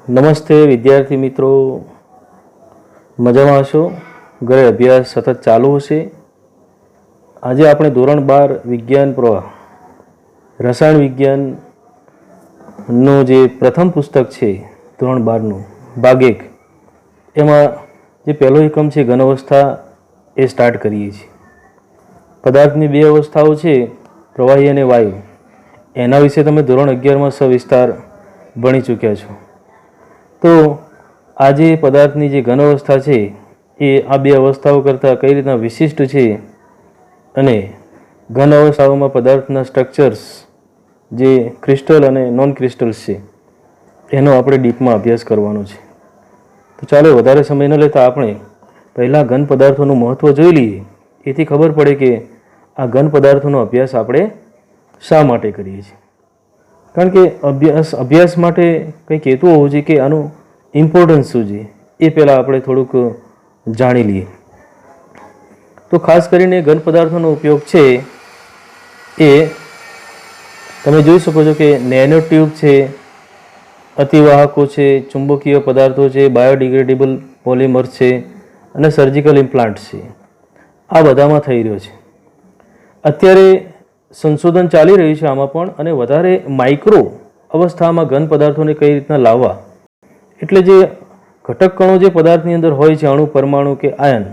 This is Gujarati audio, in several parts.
નમસ્તે વિદ્યાર્થી મિત્રો, મજામાં હશો? ઘરે અભ્યાસ સતત ચાલુ હશે. આજે આપણે ધોરણ 12 વિજ્ઞાન પ્રવાહ રસાયણ વિજ્ઞાનનું જે પ્રથમ પુસ્તક છે ધોરણ 12નું ભાગ 1 એમાં જે પહેલો એકમ છે ઘન અવસ્થા એ સ્ટાર્ટ કરીએ છીએ. પદાર્થની બે અવસ્થાઓ છે, પ્રવાહી અને વાયુ. એના વિશે તમે ધોરણ 11માં સવિસ્તાર ભણી ચૂક્યા છો. તો આજે પદાર્થની જે ઘન અવસ્થા છે એ આ બે અવસ્થાઓ કરતાં કઈ રીતના વિશિષ્ટ છે અને ઘન અવસ્થાઓમાં પદાર્થના સ્ટ્રક્ચર્સ જે ક્રિસ્ટલ અને નોન ક્રિસ્ટલ્સ છે એનો આપણે ડીપમાં અભ્યાસ કરવાનો છે. તો ચાલો વધારે સમય ન લેતા આપણે પહેલાં ઘન પદાર્થોનું મહત્ત્વ જોઈ લઈએ. એથી ખબર પડે કે આ ઘન પદાર્થોનો અભ્યાસ આપણે શા માટે કરીએ છીએ. કારણ કે અભ્યાસ માટે કંઈક હેતુ હોવું જોઈએ કે આનું ઇમ્પોર્ટન્સ શું છે એ પહેલાં આપણે થોડુંક જાણી લઈએ. તો ખાસ કરીને ઘન પદાર્થોનો ઉપયોગ છે એ તમે જોઈ શકો છો કે નેનો ટ્યુબ છે, અતિવાહકો છે, ચુંબકીય પદાર્થો છે, બાયોડિગ્રેડેબલ પોલિમર્સ છે અને સર્જિકલ ઇમ્પ્લાન્ટ છે. આ બધામાં થઈ રહ્યો છે. અત્યારે સંશોધન ચાલી રહ્યું છે આમાં પણ, અને વધારે માઇક્રો અવસ્થામાં ઘન પદાર્થોને કઈ રીતના લાવવા. એટલે જે ઘટક કણો જે પદાર્થની અંદર હોય છે, અણુ, પરમાણુ કે આયન,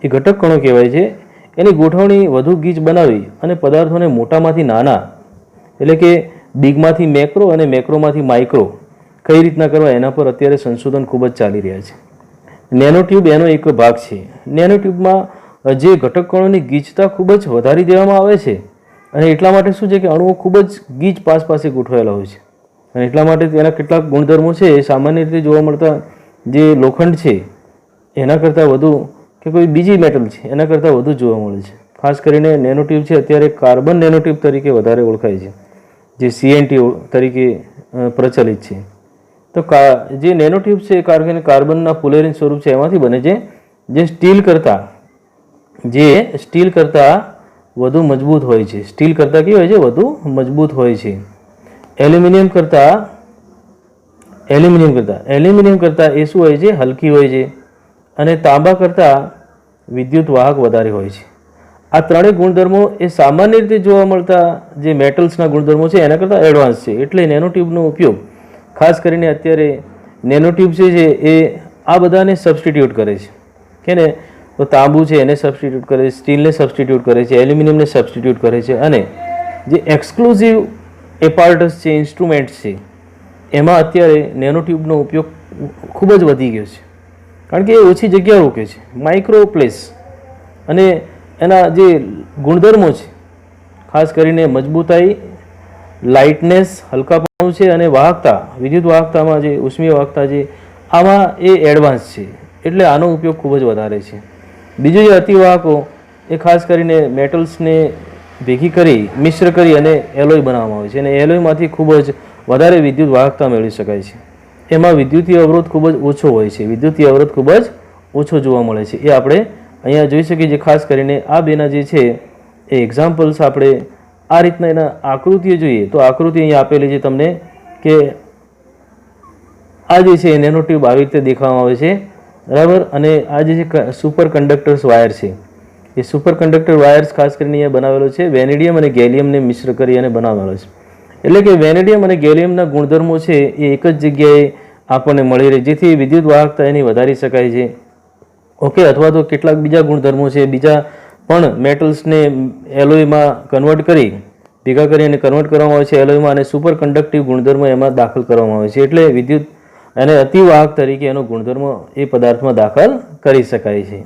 એ ઘટક કણો કહેવાય છે. એની ગોઠવણી વધુ ગીચ બનાવી અને પદાર્થોને મોટામાંથી નાના, એટલે કે બિગમાંથી મેક્રો અને મેક્રોમાંથી માઇક્રો કઈ રીતના કરવા એના પર અત્યારે સંશોધન ખૂબ જ ચાલી રહ્યા છે. નેનો ટ્યુબ એનો એક ભાગ છે. નેનો ટ્યુબમાં જે ઘટક કણોની ગીચતા ખૂબ જ વધારી દેવામાં આવે છે, અને એટલા માટે શું છે કે અણુઓ ખૂબ જ ગીચ પાસે ગોઠવાયેલા હોય છે, અને એટલા માટે તેના કેટલાક ગુણધર્મો છે એ સામાન્ય રીતે જોવા મળતા જે લોખંડ છે એના કરતાં વધુ, કે કોઈ બીજી મેટલ છે એના કરતાં વધુ જોવા મળે છે. ખાસ કરીને નેનો ટ્યુબ છે અત્યારે કાર્બન નેનો ટ્યુબ તરીકે વધારે ઓળખાય છે, જે CNT તરીકે પ્રચલિત છે. તો જે નેનો ટ્યુબ છે એ કાર્બનના પુલેરિન સ્વરૂપ છે એમાંથી બને છે, જે સ્ટીલ કરતાં વધુ મજબૂત હોય છે. સ્ટીલ કરતાં કેવી હોય છે? વધુ મજબૂત હોય છે. એલ્યુમિનિયમ કરતાં એ શું હોય છે? હલકી હોય છે. અને તાંબા કરતાં વિદ્યુત વાહક વધારે હોય છે. આ ત્રણેય ગુણધર્મો એ સામાન્ય રીતે જોવા મળતા જે મેટલ્સના ગુણધર્મો છે એના કરતાં એડવાન્સ છે. એટલે નેનો ટ્યુબનો ઉપયોગ ખાસ કરીને અત્યારે નેનો ટ્યુબ છે એ આ બધાને સબસ્ટિટ્યૂટ કરે છે. કે ને, તો તાંબુ છે એને સબસ્ટિટ્યૂટ કરે છે, સ્ટીલને સબસ્ટિટ્યૂટ કરે છે, એલ્યુમિનિયમને સબસ્ટિટ્યૂટ કરે છે, અને જે એક્સક્લુઝિવ એપાર્ટસ છે, ઇન્સ્ટ્રુમેન્ટ્સ છે, એમાં અત્યારે નેનો ટ્યુબનો ઉપયોગ ખૂબ જ વધી ગયો છે. કારણ કે એ ઓછી જગ્યા રોકે છે, માઇક્રો પ્લેસ, અને એના જે ગુણધર્મો છે ખાસ કરીને મજબૂતાઈ, લાઇટનેસ, હલકાપણું છે, અને વાહકતા, વિદ્યુત વાહકતામાં જે ઉષ્મીય વાહકતા છે આમાં એ એડવાન્સ છે. એટલે આનો ઉપયોગ ખૂબ જ વધારે છે. બીજું જે અતિવાહકો એ ખાસ કરીને મેટલ્સને ભેગી કરી, મિશ્ર કરી અને એલોય બનાવવામાં આવે છે, અને એલોયમાંથી ખૂબ જ વધારે વિદ્યુત વાહકતા મેળવી શકાય છે. એમાં વિદ્યુતીય અવરોધ ખૂબ જ ઓછો હોય છે, વિદ્યુતીય અવરોધ ખૂબ જ ઓછો જોવા મળે છે. એ આપણે અહીંયા જોઈ શકીએ છીએ. ખાસ કરીને આ બેના જે છે એ એક્ઝામ્પલ્સ આપણે આ રીતના એના આકૃતિઓ જોઈએ તો આકૃતિ અહીંયા આપેલી છે તમને, કે આ જે છે નેનો ટ્યુબ આવી રીતે દેખાવામાં આવે છે, બરાબર. અને આ જે છે સુપર કંડક્ટર્સ વાયર છે, એ સુપર કંડક્ટર વાયર્સ ખાસ કરીને અહીંયા બનાવેલો છે. વેનેડિયમ અને ગેલિયમને મિશ્ર કરી અને બનાવેલો છે. એટલે કે વેનેડિયમ અને ગેલિયમના ગુણધર્મો છે એ એક જ જગ્યાએ આપણને મળી રહે, જેથી વિદ્યુત વાહકતા એની વધારી શકાય છે. ઓકે. અથવા તો કેટલાક બીજા ગુણધર્મો છે, બીજા પણ મેટલ્સને એલોયમાં ભેગા કરી અને કન્વર્ટ કરવામાં આવે છે એલોયમાં, અને સુપર કંડક્ટિવ ગુણધર્મો એમાં દાખલ કરવામાં આવે છે. એટલે વિદ્યુત અને અતિવાહક તરીકે એનો ગુણધર્મ એ પદાર્થમાં દાખલ કરી શકાય છે.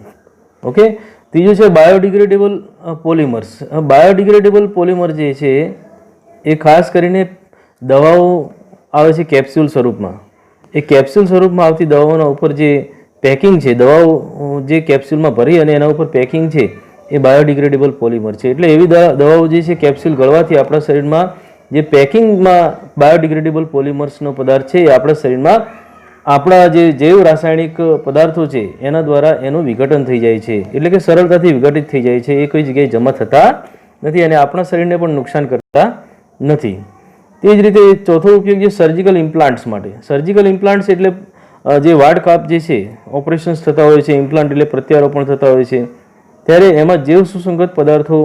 ઓકે. ત્રીજું છે બાયોડિગ્રેડેબલ પોલિમર્સ. બાયોડિગ્રેડેબલ પોલિમર જે છે એ ખાસ કરીને દવાઓ આવે છે કેપ્સ્યુલ સ્વરૂપમાં. એ કેપ્સ્યુલ સ્વરૂપમાં આવતી દવાઓના ઉપર જે પેકિંગ છે, દવાઓ જે કેપ્સ્યુલમાં ભરી અને એના ઉપર પેકિંગ છે એ બાયોડિગ્રેડેબલ પોલિમર છે. એટલે એવી દવાઓ જે છે કેપ્સ્યુલ ગળવાથી આપણા શરીરમાં જે પેકિંગમાં બાયોડિગ્રેડેબલ પોલિમર્સનો પદાર્થ છે એ આપણા શરીરમાં આપણા જે જૈવ રાસાયણિક પદાર્થો છે એના દ્વારા એનું વિઘટન થઈ જાય છે. એટલે કે સરળતાથી વિઘટિત થઈ જાય છે, એ કોઈ જગ્યાએ જમા થતા નથી અને આપણા શરીરને પણ નુકસાન કરતા નથી. તે જ રીતે ચોથો ઉપયોગ છે સર્જિકલ ઇમ્પ્લાન્ટ્સ માટે. સર્જિકલ ઇમ્પ્લાન્ટ્સ એટલે જે વાડકાપ જે છે, ઓપરેશન્સ થતા હોય છે, ઇમ્પ્લાન્ટ એટલે પ્રત્યારોપણ થતા હોય છે, ત્યારે એમાં જીવ સુસંગત પદાર્થો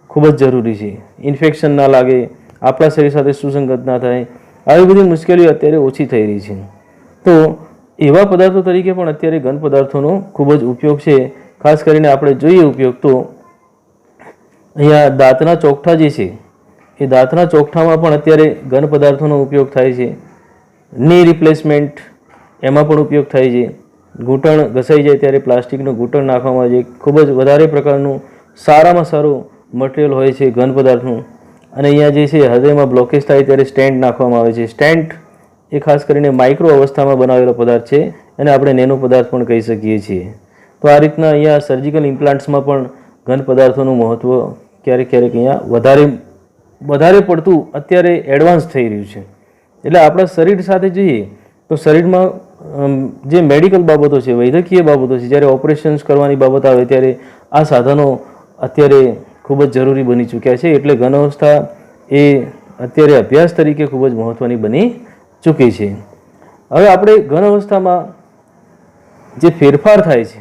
ખૂબ જ જરૂરી છે. ઇન્ફેક્શન ના લાગે, આપણા શરીર સાથે સુસંગત ના થાય, આવી બધી મુશ્કેલીઓ અત્યારે ઓછી થઈ રહી છે. તો એવા પદાર્થો તરીકે પણ અત્યારે ઘન પદાર્થોનો ખૂબ જ ઉપયોગ છે. ખાસ કરીને આપણે જોઈએ ઉપયોગ તો અહીંયા દાંતના ચોકઠા જે છે, એ દાંતના ચોકઠામાં પણ અત્યારે ઘન પદાર્થોનો ઉપયોગ થાય છે. ની રિપ્લેસમેન્ટ એમાં પણ ઉપયોગ થાય છે. ઘૂંટણ ઘસાઈ જાય ત્યારે પ્લાસ્ટિકનું ઘૂંટણ નાખવામાં આવે છે. ખૂબ જ વધારે પ્રકારનું સારામાં સારું મટીરિયલ હોય છે ઘન પદાર્થનું. અને અહીંયા જે છે હૃદયમાં બ્લોકેજ થાય ત્યારે સ્ટેન્ટ નાખવામાં આવે છે. સ્ટેન્ટ એ ખાસ કરીને માઇક્રો અવસ્થામાં બનાવેલો પદાર્થ છે, એને આપણે નેનો પદાર્થ પણ કહી શકીએ છીએ. તો આ રીતના અહીંયા સર્જિકલ ઇમ્પ્લાન્ટ્સમાં પણ ઘન પદાર્થોનું મહત્ત્વ ક્યારેક ક્યારેક અહીંયા વધારે પડતું અત્યારે એડવાન્સ થઈ રહ્યું છે. એટલે આપણા શરીર સાથે જોઈએ તો શરીરમાં જે મેડિકલ બાબતો છે, વૈદ્યકીય બાબતો છે, જ્યારે ઓપરેશન્સ કરવાની બાબત આવે ત્યારે આ સાધનો અત્યારે ખૂબ જ જરૂરી બની ચૂક્યા છે. એટલે ઘન અવસ્થા એ અત્યારે અભ્યાસ તરીકે ખૂબ જ મહત્ત્વની બની ચૂકી છે. હવે આપણે ઘન અવસ્થામાં જે ફેરફાર થાય છે,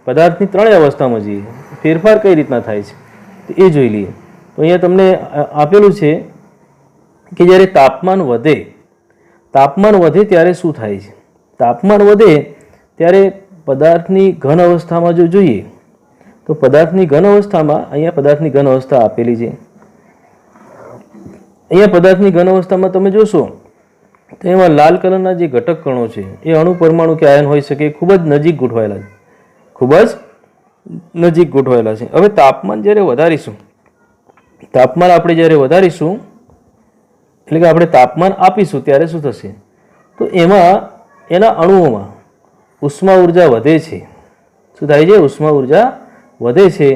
પદાર્થની ત્રણેય અવસ્થામાં જોઈએ ફેરફાર કઈ રીતના થાય છે તો એ જોઈ લઈએ. તો અહીંયા તમને આપેલું છે કે જ્યારે તાપમાન વધે ત્યારે શું થાય છે. તાપમાન વધે ત્યારે પદાર્થની ઘન અવસ્થામાં જો જોઈએ તો પદાર્થની ઘન અવસ્થામાં અહીંયા પદાર્થની ઘન અવસ્થા આપેલી છે. અહીંયા પદાર્થની ઘન અવસ્થામાં તમે જોશો તો એમાં લાલ કલરના જે ઘટક કણો છે એ અણુ, પરમાણુ કે આયન હોઈ શકે, ખૂબ જ નજીક ગોઠવાયેલા છે. હવે તાપમાન જ્યારે વધારીશું, એટલે કે આપણે તાપમાન આપીશું ત્યારે શું થશે તો એમાં એના અણુઓમાં ઉષ્મા ઉર્જા વધે છે. શું થાય છે? ઉષ્મા ઉર્જા વધે છે.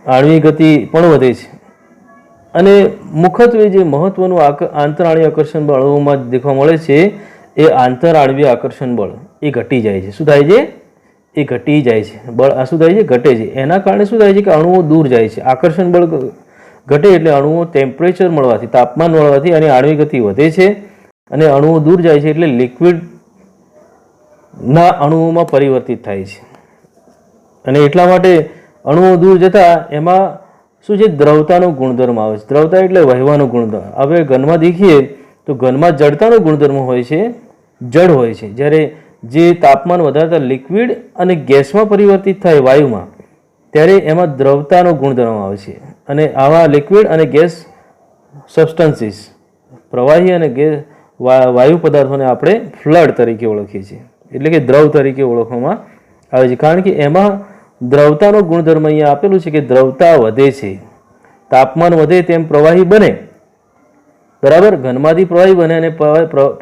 આણ્વિક ગતિ પણ વધે છે. અને મુખ્યત્વે જે મહત્વનું આંતરાણ્વીય આકર્ષણ બળ અણુઓમાં દેખવા મળે છે એ આંતરાણ્વીય આકર્ષણ બળ એ ઘટી જાય છે. શું થાય છે? એ ઘટી જાય છે. બળ શું થાય છે? ઘટે છે. એના કારણે શું થાય છે કે અણુઓ દૂર જાય છે. આકર્ષણ બળ ઘટે એટલે અણુઓ ટેમ્પરેચર મળવાથી, તાપમાન મળવાથી અને આણ્વિક ગતિ વધે છે અને અણુઓ દૂર જાય છે એટલે લિક્વિડના અણુઓમાં પરિવર્તિત થાય છે. અને એટલા માટે અણુઓ દૂર જતા એમાં શું છે? દ્રવતાનો ગુણધર્મ આવે છે. દ્રવતા એટલે વહેવાનો ગુણધર્મ. હવે ઘનમાં દેખીએ તો ઘનમાં જડતાનો ગુણધર્મ હોય છે, જડ હોય છે. જ્યારે જે તાપમાન વધારતા લિક્વિડ અને ગેસમાં પરિવર્તિત થાય વાયુમાં, ત્યારે એમાં દ્રવતાનો ગુણધર્મ આવે છે. અને આવા લિક્વિડ અને ગેસ સબસ્ટન્સીસ, પ્રવાહી અને ગેસ વાયુ પદાર્થોને આપણે ફ્લડ તરીકે ઓળખીએ છીએ, એટલે કે દ્રવ તરીકે ઓળખવામાં આવે છે. કારણ કે એમાં દ્રવતાનો ગુણધર્મ અહીંયા આપેલું છે કે દ્રવતા વધે છે. તાપમાન વધે તેમ પ્રવાહી બને, બરાબર. ઘનમાંથી પ્રવાહી બને અને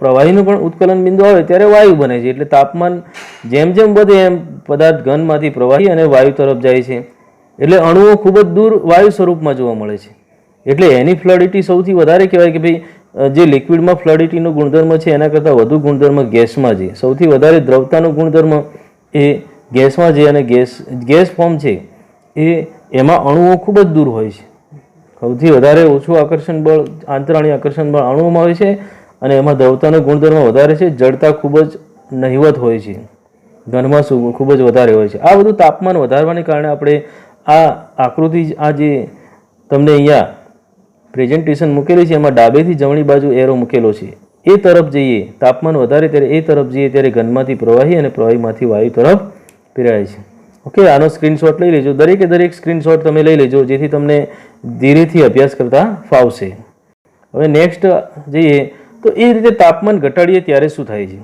પ્રવાહીનું પણ ઉત્કલન બિંદુ આવે ત્યારે વાયુ બને છે. એટલે તાપમાન જેમ જેમ વધે એમ પદાર્થ ઘનમાંથી પ્રવાહી અને વાયુ તરફ જાય છે. એટલે અણુઓ ખૂબ જ દૂર વાયુ સ્વરૂપમાં જોવા મળે છે. એટલે એની ફ્લડિટી સૌથી વધારે કહેવાય કે ભાઈ જે લિક્વિડમાં ફ્લડિટીનો ગુણધર્મ છે એના કરતાં વધુ ગુણધર્મ ગેસમાં છે. સૌથી વધારે દ્રવતાનો ગુણધર્મ એ ગેસમાં છે. અને ગેસ ફોર્મ છે એમાં અણુઓ ખૂબ જ દૂર હોય છે. સૌથી વધારે ઓછું આકર્ષણ બળ, આંતરાણી આકર્ષણ બળ અણુઓમાં હોય છે અને એમાં દ્રવતાનો ગુણધર્મ વધારે છે. જડતા ખૂબ જ નહિવત હોય છે, ઘનમાં ખૂબ જ વધારે હોય છે. આ બધું તાપમાન વધારવાને કારણે આપણે આ આકૃતિ, આ જે તમને અહીંયા પ્રેઝન્ટેશન મૂકેલી છે એમાં ડાબેથી જમણી બાજુ એરો મૂકેલો છે, એ તરફ જઈએ, તાપમાન વધારે ત્યારે એ તરફ જઈએ ત્યારે ઘનમાંથી પ્રવાહી અને પ્રવાહીમાંથી વાયુ તરફ ફેરાય છે. ઓકે, આનો સ્ક્રીનશોટ લઈ લેજો. દરેક સ્ક્રીનશોટ તમે લઈ લેજો જેથી તમને ધીરેથી અભ્યાસ કરતા ફાવશે. હવે નેક્સ્ટ જઈએ તો એ રીતે તાપમાન ઘટાડીએ ત્યારે શું થાય છે.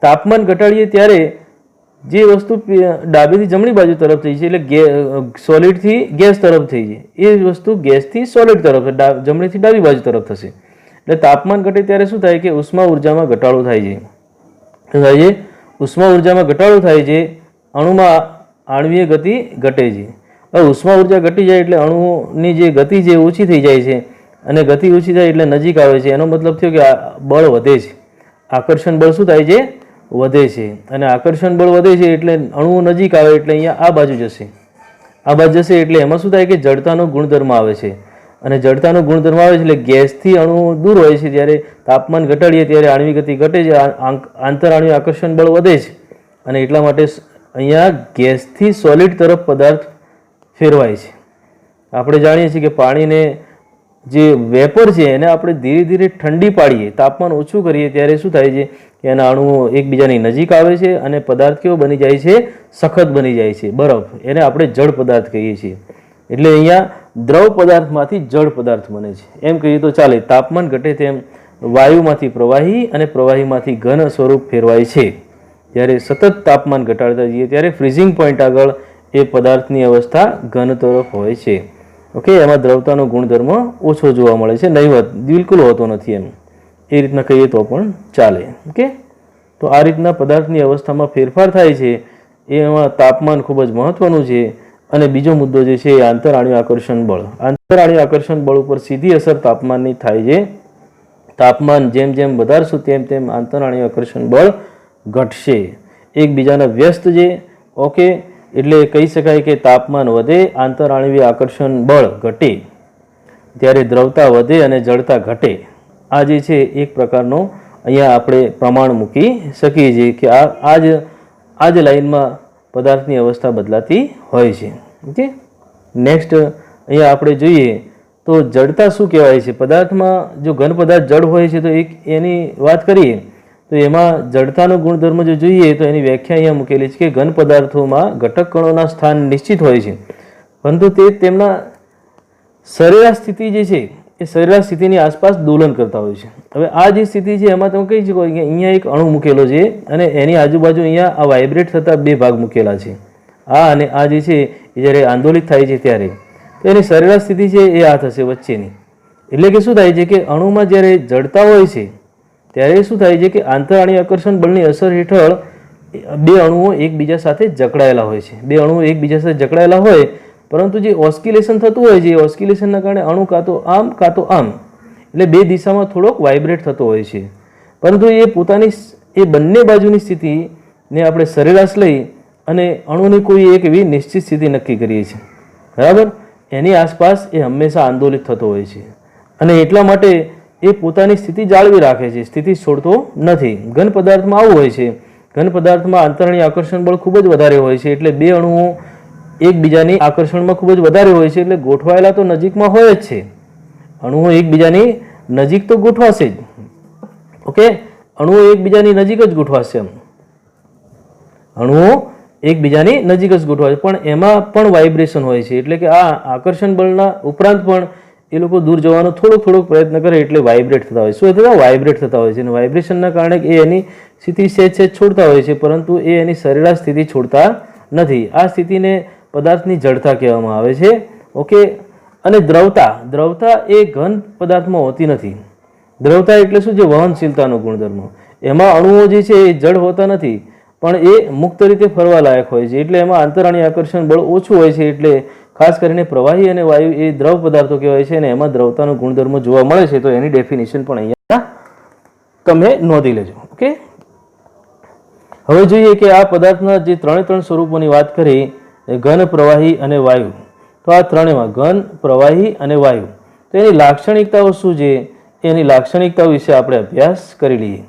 તાપમાન ઘટાડીએ ત્યારે જે વસ્તુ ડાબેથી જમણી બાજુ તરફ થઈ છે એટલે સોલિડથી ગેસ તરફ થઈ છે, એ વસ્તુ ગેસથી સોલિડ તરફ, જમણીથી ડાબી બાજુ તરફ થશે. એટલે તાપમાન ઘટે ત્યારે શું થાય કે ઉષ્મા ઉર્જામાં ઘટાડો થાય છે. શું થાય છે? ઉષ્મા ઉર્જામાં ઘટાડો થાય છે. અણુમાં આણ્વીય ગતિ ઘટે છે. હવે ઉષ્મા ઉર્જા ઘટી જાય એટલે અણુઓની જે ગતિ છે ઓછી થઈ જાય છે અને ગતિ ઓછી થાય એટલે નજીક આવે છે. એનો મતલબ થયો કે બળ વધે છે. આકર્ષણ બળ શું થાય છે? વધે છે. અને આકર્ષણ બળ વધે છે એટલે અણુઓ નજીક આવે એટલે અહીંયા આ બાજુ જશે એટલે એમાં શું થાય કે જડતાનો ગુણધર્મ આવે છે. અને જડતાનો ગુણધર્મ આવે છે એટલે ગેસથી અણુ દૂર હોય છે, જ્યારે તાપમાન ઘટાડીએ ત્યારે આણ્વિક ગતિ ઘટે છે, આંતર આકર્ષણ બળ વધે છે, અને એટલા માટે અહીંયા ગેસથી સોલિડ તરફ પદાર્થ ફેરવાય છે. આપણે જાણીએ છીએ કે પાણીને જે વેપર છે એને આપણે ધીરે ધીરે ઠંડી પાડીએ, તાપમાન ઓછું કરીએ ત્યારે શું થાય છે કે એના અણુઓ એકબીજાની નજીક આવે છે અને પદાર્થ કેવો બની જાય છે? સખત બની જાય છે, બરફ. એને આપણે જળ પદાર્થ કહીએ છીએ. એટલે અહીંયા દ્રવ પદાર્થમાંથી જળ પદાર્થ બને છે એમ કહીએ તો ચાલે. તાપમાન ઘટે તેમ વાયુમાંથી પ્રવાહી અને પ્રવાહીમાંથી ઘન સ્વરૂપ ફેરવાય છે. જ્યારે સતત તાપમાન ઘટાડતા જઈએ ત્યારે ફ્રીઝિંગ પોઈન્ટ આગળ એ પદાર્થની અવસ્થા ઘન તરફ હોય છે. ઓકે, એમાં દ્રવતાનો ગુણધર્મ ઓછો જોવા મળે છે, નહીવત, બિલકુલ હોતો નથી એમ, એ રીતના કહીએ તો પણ ચાલે. ઓકે, તો આ રીતના પદાર્થની અવસ્થામાં ફેરફાર થાય છે, એમાં તાપમાન ખૂબ જ મહત્વનું છે. અને બીજો મુદ્દો જે છે એ આંતરાણ્વીય આકર્ષણ બળ. આંતરાણ્વીય આકર્ષણ બળ ઉપર સીધી અસર તાપમાનની થાય છે. તાપમાન જેમ જેમ વધારશું તેમ તેમ આંતરાણ્વીય આકર્ષણ બળ ઘટશે, એકબીજાના વ્યસ્ત છે. ઓકે, એટલે કહી શકાય કે તાપમાન વધે, આંતરાણ્વીય આકર્ષણ બળ ઘટે, ત્યારે દ્રવતા વધે અને જડતા ઘટે. આ જે છે એક પ્રકારનો અહીંયા આપણે પ્રમાણ મૂકી શકીએ છીએ કે આ જ લાઈનમાં પદાર્થની અવસ્થા બદલાતી હોય છે. ઓકે, નેક્સ્ટ અહીંયા આપણે જોઈએ તો જડતા શું કહેવાય છે? પદાર્થમાં જો ઘન પદાર્થ જડ હોય છે તો એની વાત કરીએ તો એમાં જડતાનો ગુણધર્મ જો જોઈએ તો એની વ્યાખ્યા અહીંયા મૂકેલી છે કે ઘન પદાર્થોમાં ઘટક કણોના સ્થાન નિશ્ચિત હોય છે, પરંતુ તે તેમના સરેરાશ સ્થિતિ જે છે એ સરેરાશ સ્થિતિની આસપાસ દોલન કરતા હોય છે. હવે આ જે સ્થિતિ છે એમાં તમે કહી શકો કે અહીંયા એક અણુ મૂકેલો છે અને એની આજુબાજુ અહીંયા આ વાઇબ્રેટ થતા બે ભાગ મૂકેલા છે. આ અને આ જે છે એ જ્યારે આંદોલિત થાય છે ત્યારે તો એની સરેરાશ સ્થિતિ છે એ આ થશે વચ્ચેની. એટલે કે શું થાય છે કે અણુમાં જ્યારે જડતા હોય છે ત્યારે શું થાય છે કે આંતરાણ્વીય આકર્ષણ બળની અસર હેઠળ બે અણુઓ એકબીજા સાથે જકડાયેલા હોય છે. બે અણુઓ એકબીજા સાથે જકડાયેલા હોય, પરંતુ જે ઓસ્કિલેશન થતું હોય છે એ ઓસ્કિલેશનના કારણે અણુ કાં તો આમ એટલે બે દિશામાં થોડોક વાઇબ્રેટ થતો હોય છે. પરંતુ એ પોતાની એ બંને બાજુની સ્થિતિને આપણે સરેરાશ લઈ અને અણુની કોઈ એક એવી નિશ્ચિત સ્થિતિ નક્કી કરીએ છીએ, બરાબર. એની આસપાસ એ હંમેશા આંદોલિત થતો હોય છે અને એટલા માટે એ પોતાની સ્થિતિ જાળવી રાખે છે, સ્થિતિ છોડતો નથી. ઘન પદાર્થમાં આવું હોય છે. ઘન પદાર્થમાં આંતરાણ્વીય આકર્ષણ બળ ખૂબ જ વધારે હોય છે, એટલે બે અણુઓ એકબીજાની આકર્ષણમાં ખૂબ જ વધારે હોય છે, એટલે ગોઠવાયેલા તો નજીકમાં હોય જ છે. અણુઓ એકબીજાની નજીક તો ગોઠવાશે જ. ઓકે, અણુઓ એકબીજાની નજીક જ ગોઠવાશે એમ, અણુઓ એકબીજાની નજીક જ ગોઠવાશે, પણ એમાં પણ વાઇબ્રેશન હોય છે. એટલે કે આ આકર્ષણ બળના ઉપરાંત પણ એ લોકો દૂર જવાનો થોડોક પ્રયત્ન કરે એટલે વાઇબ્રેટ થતા હોય. શું થતા? વાઇબ્રેટ થતા હોય છે. અને વાઇબ્રેશનના કારણે એ એની સ્થિતિ સહેજ છોડતા હોય છે, પરંતુ એ એની સરેરાશ સ્થિતિ છોડતા નથી. આ સ્થિતિને પદાર્થની જડતા કહેવામાં આવે છે. ઓકે, અને દ્રવતા એ ઘન પદાર્થમાં હોતી નથી. દ્રવતા એટલે શું છે? વહનશીલતાનો ગુણધર્મ. એમાં અણુઓ જે છે એ જડ હોતા નથી, પણ એ મુક્ત રીતે ફરવા લાયક હોય છે. એટલે એમાં આંતરાણ્વીય આકર્ષણ બળ ઓછું હોય છે. એટલે ખાસ કરીને પ્રવાહી અને વાયુ એ દ્રવ પદાર્થો કહેવાય છે અને એમાં દ્રવતાનો ગુણધર્મ જોવા મળે છે. તો એની ડેફિનેશન પણ અહીંયા તમે નોંધી લેજો. ઓકે, હવે જોઈએ કે આ પદાર્થના જે ત્રણ સ્વરૂપોની વાત કરી, ઘન, પ્રવાહી અને વાયુ. તો આ ત્રણેયમાં ઘન, પ્રવાહી અને વાયુ, તો એની લાક્ષણિકતાઓ શું છે? એની લાક્ષણિકતાઓ વિશે આપણે અભ્યાસ કરી લઈએ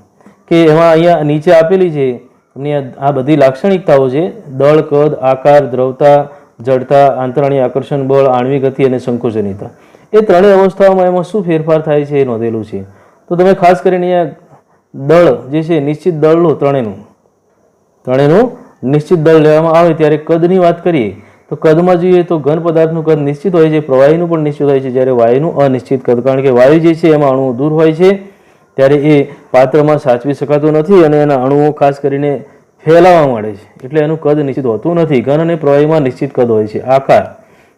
કે એમાં અહીંયા નીચે આપેલી છે આ બધી લાક્ષણિકતાઓ છે: દળ, કદ, આકાર, દ્રવતા, જડતા, આંતરાણ્વીય આકર્ષણ બળ, આણ્વિક ગતિ અને સંકોચનીયતા. એ ત્રણેય અવસ્થાઓમાં એમાં શું ફેરફાર થાય છે એ નોંધેલું છે. તો તમે ખાસ કરીને અહીંયા દળ જે છે નિશ્ચિત દળ લો, ત્રણેયનું નિશ્ચિત દળ લેવામાં આવે ત્યારે કદની વાત કરીએ તો કદમાં જોઈએ તો ઘન પદાર્થનું કદ નિશ્ચિત હોય છે, પ્રવાહીનું પણ નિશ્ચિત હોય છે, જ્યારે વાયુનું અનિશ્ચિત કદ. કારણ કે વાયુ જે છે એમાં અણુઓ દૂર હોય છે ત્યારે એ પાત્રમાં સાચવી શકાતું નથી અને એના અણુઓ ખાસ કરીને ફેલાવા માંડે છે, એટલે એનું કદ નિશ્ચિત હોતું નથી. ઘન અને પ્રવાહીમાં નિશ્ચિત કદ હોય છે. આકાર,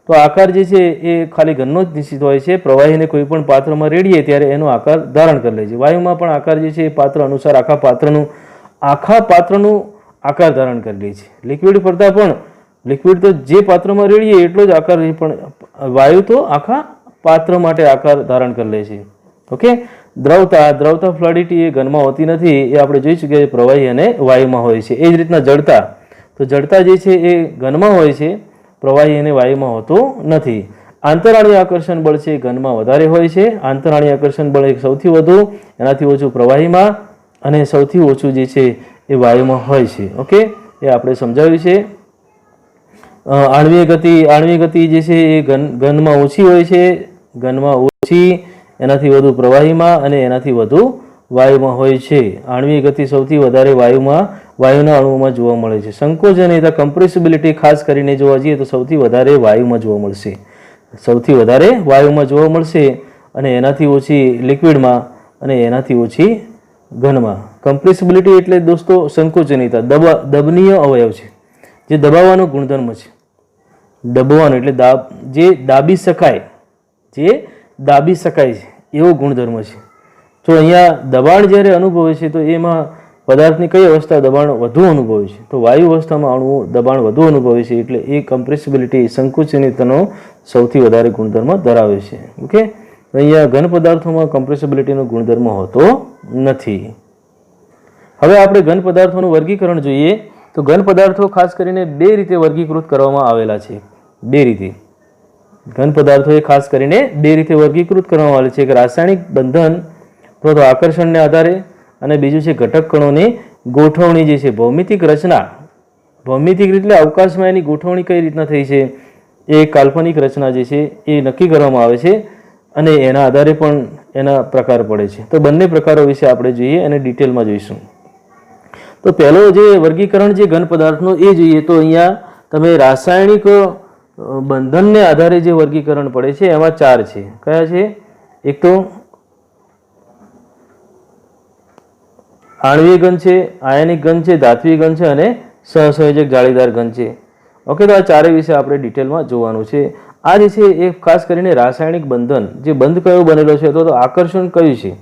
તો આકાર જે છે એ ખાલી ઘનનો જ નિશ્ચિત હોય છે. પ્રવાહીને કોઈ પણ પાત્રમાં રેડીએ ત્યારે એનો આકાર ધારણ કરી લે છે. વાયુમાં પણ આકાર જે છે એ પાત્ર અનુસાર આખા પાત્રનું આકાર ધારણ કરી લે છે. લિક્વિડ કરતાં પણ લિક્વિડ તો જે પાત્રમાં રેડીએ એટલો જ આકાર, પણ વાયુ તો આખા પાત્ર માટે આકાર ધારણ કરી લે છે. ઓકે, દ્રવતા ફ્લુડિટી એ ઘનમાં હોતી નથી, એ આપણે જોઈ શકીએ પ્રવાહી અને વાયુમાં હોય છે. એ જ રીતના જડતા, તો જડતા જે છે એ ઘનમાં હોય છે, પ્રવાહી અને વાયુમાં હોતો નથી. આંતરાણીય આકર્ષણ બળ છે ઘનમાં વધારે હોય છે. આંતરાણીય આકર્ષણ બળ એ સૌથી વધુ, એનાથી ઓછું પ્રવાહીમાં અને સૌથી ઓછું જે છે એ વાયુમાં હોય છે. ઓકે, એ આપણે સમજાવ્યું છે. આણ્વીય ગતિ જે છે એ ઘનમાં ઓછી હોય છે, ઘનમાં ઓછી, એનાથી વધુ પ્રવાહીમાં અને એનાથી વધુ વાયુમાં હોય છે. આણ્વીય ગતિ સૌથી વધારે વાયુના અણુઓમાં જોવા મળે છે. સંકોચનીયતા કમ્પ્રેસિબિલિટી ખાસ કરીને જોવા જઈએ તો સૌથી વધારે વાયુમાં જોવા મળશે, સૌથી વધારે વાયુમાં જોવા મળશે અને એનાથી ઓછી લિક્વિડમાં અને એનાથી ઓછી ઘનમાં. કમ્પ્રેસિબિલિટી એટલે દોસ્તો સંકોચનીયતા, દબનીય અવયવ છે, જે દબાવવાનો ગુણધર્મ છે. દબાવવાનો એટલે જે દાબી શકાય છે એવો ગુણધર્મ છે. તો અહીંયા દબાણ જ્યારે અનુભવે છે તો એમાં પદાર્થની કઈ અવસ્થા દબાણ વધુ અનુભવે છે? તો વાયુ અવસ્થામાં અણુઓ દબાણ વધુ અનુભવે છે, એટલે એ કમ્પ્રેસિબિલિટી સંકુચનીયતાનો સૌથી વધારે ગુણધર્મ ધરાવે છે. ઓકે, અહીંયા ઘન પદાર્થોમાં કમ્પ્રેસિબિલિટીનો ગુણધર્મ હોતો નથી. હવે આપણે ઘન પદાર્થોનું વર્ગીકરણ જોઈએ તો ઘન પદાર્થો ખાસ કરીને બે રીતે વર્ગીકૃત કરવામાં આવેલા છે. બે રીતે ઘન પદાર્થો એ ખાસ કરીને બે રીતે વર્ગીકૃત કરવામાં આવેલા છે. એક રાસાયણિક બંધન અથવા તો આકર્ષણને આધારે અને બીજું છે ઘટક કણોની ગોઠવણી જે છે, ભૌમિતિક રચના. ભૌમિતિક એટલે અવકાશમાં એની ગોઠવણી કઈ રીતના થઈ છે એ કાલ્પનિક રચના જે છે એ નક્કી કરવામાં આવે છે અને એના આધારે પણ એના પ્રકાર પડે છે. તો બંને પ્રકારો વિશે આપણે જોઈએ અને ડિટેલમાં જોઈશું. તો પહેલો જે વર્ગીકરણ જે ઘન પદાર્થનો એ જોઈએ તો અહીંયા તમે રાસાયણિક બંધનને આધારે જે વર્ગીકરણ પડે છે એમાં ચાર છે. કયા છે? એક તો આણ્વીય ઘન છે, આયનિક ઘન છે, ધાત્વિક ઘન છે અને સહસંયોજક જાળીદાર ઘન છે. ઓકે, તો આ ચારે વિશે આપણે ડિટેલમાં જોવાનું છે. આ જે છે એ ખાસ કરીને રાસાયણિક બંધન, જે બંધ કયો બનેલો છે અથવા તો આકર્ષણ કયું છે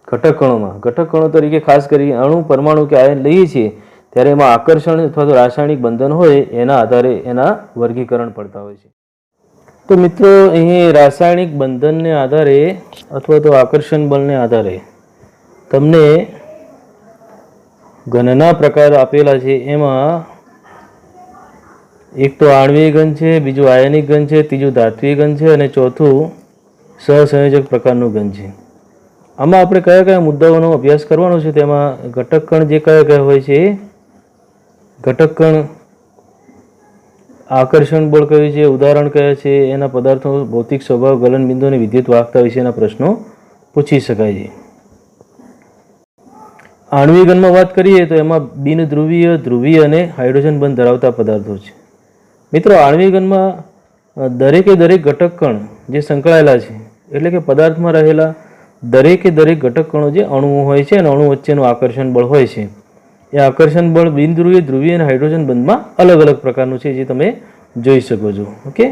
ઘટક કણોમાં. ઘટક કણો તરીકે ખાસ કરી અણુ, પરમાણુ કે આયન લઈએ છીએ ત્યારે એમાં આકર્ષણ અથવા તો રાસાયણિક બંધન હોય એના આધારે એના વર્ગીકરણ પડતા હોય છે. તો મિત્રો, અહીં રાસાયણિક બંધનને આધારે અથવા તો આકર્ષણ બળને આધારે તમને ઘનના પ્રકાર આપેલા છે. એમાં એક તો આણ્વીય ઘન છે, બીજું આયનિક ઘન છે, ત્રીજું ધાત્વિક ઘન છે અને ચોથું સહસંયોજક પ્રકારનું ઘન છે. આમાં આપણે કયા કયા મુદ્દાઓનો અભ્યાસ કરવાનો છે તેમાં ઘટક કણ જે કયા કયા હોય છે, ઘટક કણ, આકર્ષણ બળ કયું છે, ઉદાહરણ કયા છે, એના પદાર્થો ભૌતિક સ્વભાવ, ગલન બિંદુ અને વિદ્યુત વાહકતા વિશેના પ્રશ્નો પૂછી શકાય છે. આણ્વીય ઘનમાં વાત કરીએ તો એમાં બિનધ્રુવીય, ધ્રુવીય અને હાઇડ્રોજન બંધ ધરાવતા પદાર્થો છે. મિત્રો, આણ્વીય ઘનમાં દરેકે દરેક ઘટક કણ જે સંકળાયેલા છે, એટલે કે પદાર્થમાં રહેલા દરેકે દરેક ઘટક કણો જે અણુઓ હોય છે અને અણુ વચ્ચેનું આકર્ષણ બળ હોય છે, એ આકર્ષણ બળ બિનધ્રુવીય, ધ્રુવીય અને હાઇડ્રોજન બંધમાં અલગ અલગ પ્રકારનું છે, જે તમે જોઈ શકો છો. ઓકે,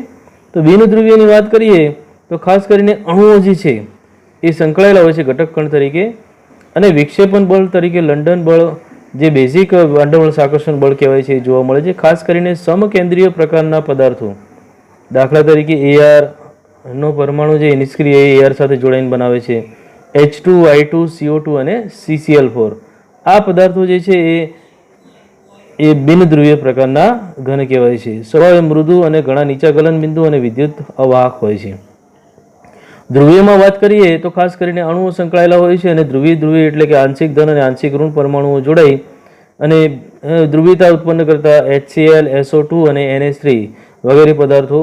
તો બિનધ્રુવીયની વાત કરીએ તો ખાસ કરીને અણુઓ જે છે એ સંકળાયેલા હોય છે ઘટક કણ તરીકે અને વિક્ષેપણ બળ તરીકે લંડન બળ, જે બેઝિક વાંડવળ આકર્ષણ બળ કહેવાય છે, એ જોવા મળે છે. ખાસ કરીને સમકેન્દ્રીય પ્રકારના પદાર્થો, દાખલા તરીકે એઆર નો પરમાણુ જે નિષ્ક્રિય એઆર સાથે જોડાઈને બનાવે છે, H2, CO2 અને CCl4, આ પદાર્થો જે છે એ બિનધ્રુવીય પ્રકારના ઘન કહેવાય છે. સ્વભાવે મૃદુ અને ઘણા નીચા ગલન બિંદુ અને વિદ્યુત અવાહક હોય છે. ધ્રુવીયમાં વાત કરીએ તો ખાસ કરીને અણુઓ સંકળાયેલા હોય છે અને ધ્રુવીય એટલે કે આંશિક ધન અને આંશિક ઋણ પરમાણુઓ જોડાઈ અને ધ્રુવીયતા ઉત્પન્ન કરતા HCl, SO2 અને NH3 વગેરે પદાર્થો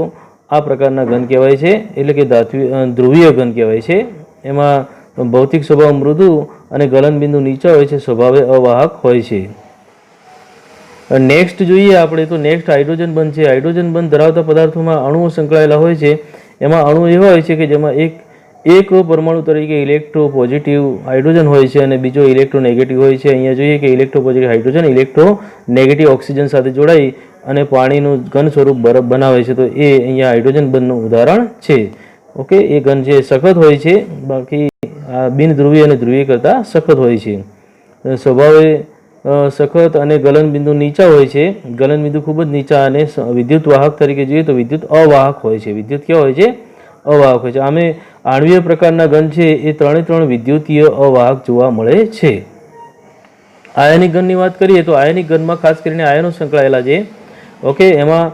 આ પ્રકારના ઘન કહેવાય છે, એટલે કે ધ્રુવીય ઘન કહેવાય છે. એમાં ભૌતિક સ્વભાવ મૃદુ અને ગલન બિંદુ નીચા હોય છે, સ્વભાવે અવાહક હોય છે. નેક્સ્ટ જોઈએ આપણે તો નેક્સ્ટ હાઇડ્રોજન બંધ છે. હાઇડ્રોજન બંધ ધરાવતા પદાર્થોમાં અણુઓ સંકળાયેલા હોય છે. એમાં અણુ એવા હોય છે કે જેમાં એક પરમાણુ તરીકે ઇલેક્ટ્રો પોઝિટિવ હાઇડ્રોજન હોય છે અને બીજો ઇલેક્ટ્રો નેગેટિવ હોય છે. અહીંયા જોઈએ કે electro positive hydrogen electro negative oxygen સાથે જોડાઈ અને પાણીનું ઘન સ્વરૂપ બરફ બનાવે છે. તો એ અહીંયા હાઇડ્રોજન બંધનું ઉદાહરણ છે. ઓકે, એ ઘન જે સખત હોય છે, બાકી બિનધ્રુવીય અને ધ્રુવીય કરતાં સખત હોય છે. સ્વભાવે સખત અને ગલન બિંદુ નીચા હોય છે. ગલન બિંદુ ખૂબ જ નીચા અને વિદ્યુત વાહક તરીકે જોઈએ તો વિદ્યુત અવાહક હોય છે. વિદ્યુત કેવા હોય છે? અવાહક હોય છે. આમે આણ્વીય પ્રકારના ઘન છે એ ત્રણ વિદ્યુતીય અવાહક જોવા મળે છે. આયનિક ઘનની વાત કરીએ તો આયનિક ઘનમાં ખાસ કરીને આયનો સંકળાયેલા છે. ઓકે, એમાં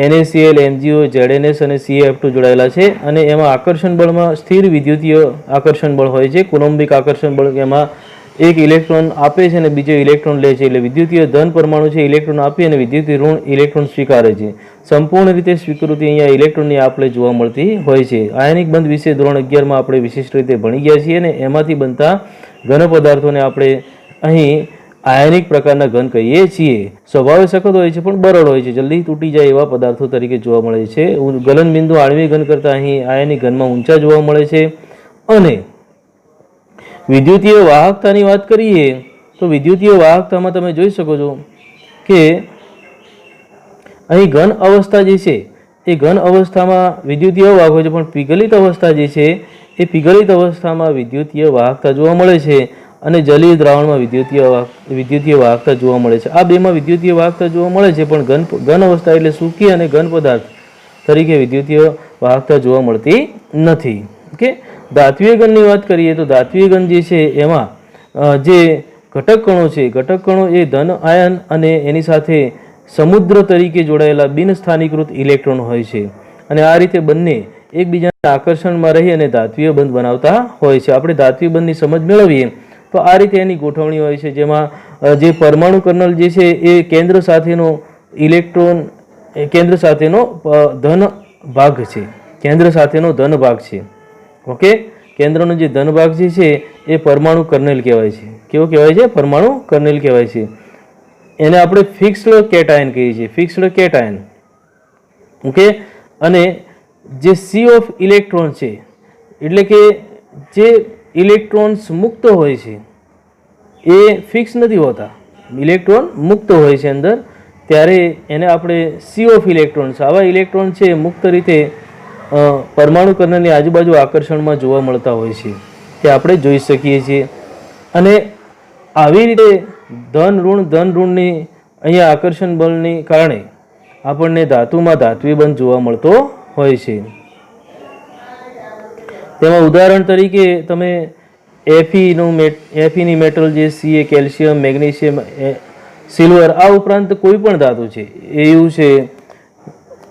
NaCl, MgO, ZnS અને CaF2 જોડાયેલા છે અને એમાં આકર્ષણ બળમાં સ્થિર વિદ્યુતીય આકર્ષણ બળ હોય છે. કુલંબિક આકર્ષણ બળ એમાં એક ઇલેક્ટ્રોન આપે છે અને બીજો ઇલેક્ટ્રોન લે છે. એટલે વિદ્યુતીય ધન પરમાણુ છે ઇલેક્ટ્રોન આપી અને વિદ્યુતીય ઋણ ઇલેક્ટ્રોન સ્વીકારે છે. સંપૂર્ણ રીતે સ્વીકૃતિ અહીંયા ઇલેક્ટ્રોનની આપલે જોવા મળતી હોય છે. આયનિક બંધ વિશે ધોરણ 11માં આપણે વિશિષ્ટ રીતે ભણી ગયા છીએ અને એમાંથી બનતા ઘન પદાર્થોને આપણે અહીં આયનિક પ્રકારના ઘન કહીએ છીએ. સ્વભાવે સખત હોય છે પણ બરડ હોય છે, જલ્દી તૂટી જાય એવા પદાર્થો તરીકે જોવા મળે છે. ગલનબિંદુ આણ્વિક ઘન કરતાં અહીં આયનિક ઘનમાં ઊંચા જોવા મળે છે. અને વિદ્યુતીય વાહકતાની વાત કરીએ તો વિદ્યુતીય વાહકતામાં તમે જોઈ શકો છો કે અહીં ઘન અવસ્થા જે છે એ ઘન અવસ્થામાં વિદ્યુતીય વાહક હોય છે, પણ પીગલિત અવસ્થા જે છે એ પીગલિત અવસ્થામાં વિદ્યુતીય વાહકતા જોવા મળે છે અને જલીય દ્રાવણમાં વિદ્યુતીય વાહકતા જોવા મળે છે. આ બેમાં વિદ્યુતીય વાહકતા જોવા મળે છે, પણ ઘન અવસ્થા એટલે સૂકી અને ઘન પદાર્થ તરીકે વિદ્યુતીય વાહકતા જોવા મળતી નથી. ઓકે, ધાત્વિય ઘનની વાત કરીએ તો ધાત્વિય ઘન જે છે એમાં જે ઘટક કણો છે, ઘટક કણો એ ધન આયન અને એની સાથે સમુદ્ર તરીકે જોડાયેલા બિનસ્થાનીકૃત ઇલેક્ટ્રોન હોય છે અને આ રીતે બંને એકબીજાના આકર્ષણમાં રહી અને ધાત્વિય બંધ બનાવતા હોય છે. આપણે ધાત્વિય બંધની સમજ મેળવીએ તો આ રીતે એની ગોઠવણી હોય છે, જેમાં જે પરમાણુ કર્નલ જે છે એ કેન્દ્ર સાથેનો ઇલેક્ટ્રોન કેન્દ્ર સાથેનો ધન ભાગ છે, કેન્દ્ર સાથેનો ધન ભાગ છે. ઓકે, કેન્દ્રનો જે ધન ભાગ જે છે એ પરમાણુ કર્નેલ કહેવાય છે. કેવો કહેવાય છે? પરમાણુ કર્નેલ કહેવાય છે. એને આપણે ફિક્સ્ડ કેટાયન કહીએ છીએ, ફિક્સ્ડ કેટાયન. ઓકે, અને જે સી ઓફ ઇલેક્ટ્રોન છે એટલે કે જે ઇલેક્ટ્રોન્સ મુક્ત હોય છે એ ફિક્સ નથી હોતા, ઇલેક્ટ્રોન મુક્ત હોય છે અંદર, ત્યારે એને આપણે સી ઓફ ઇલેક્ટ્રોન્સ, આવા ઇલેક્ટ્રોન છે મુક્ત રીતે પરમાણુ કર્નલની આજુબાજુ આકર્ષણમાં જોવા મળતા હોય છે, તે આપણે જોઈ શકીએ છીએ. અને આવી રીતે ધન ઋણની અહીંયા આકર્ષણ બળની કારણે આપણને ધાતુમાં ધાત્વિય બંધ જોવા મળતો હોય છે. તેમાં ઉદાહરણ તરીકે તમે એફીની મેટલ જે Ca, કેલ્શિયમ, મેગ્નેશિયમ, સિલ્વર, આ ઉપરાંત કોઈ પણ ધાતુ છે, એવું છે,